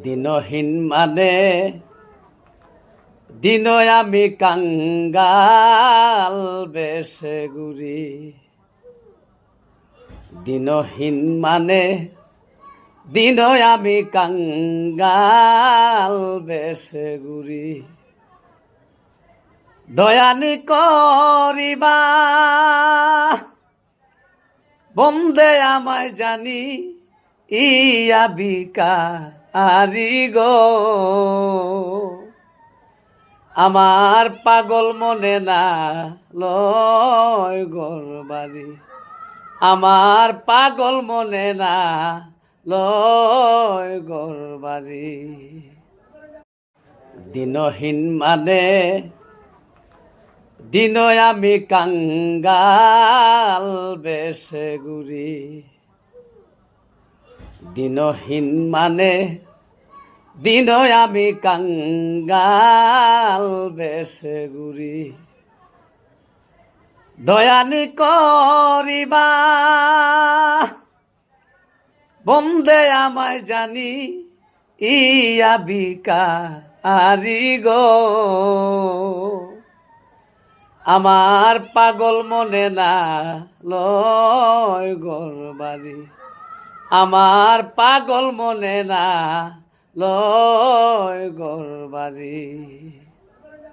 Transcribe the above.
দিনহীন মানে দিন আমি কাঙ্গাল বেশে ঘুরি। দিনহীন মানে দিন আমি কাঙ্গাল বেশে ঘুরি। দয়ানি করিবা বন্দে আমায় জানি ইয়া ভিখারি গো। আমার পাগল মনে না লয় ঘর বাড়ি, আমার পাগল মনে না লয় ঘর বাড়ি। দিনহীন মানে দিন আমি কাঙ্গাল বেশে ঘুরি। দিনহীন মানে দিন আমি কাঙ্গাল বেশে ঘুরি। দয়ানি করিবা বন্দে আমায় জানি ইয়া ভিখারি গো। আমার পাগল মনে না লয় ঘর বাড়ি, আমার পাগল মনে না লয় ঘর বাড়ি।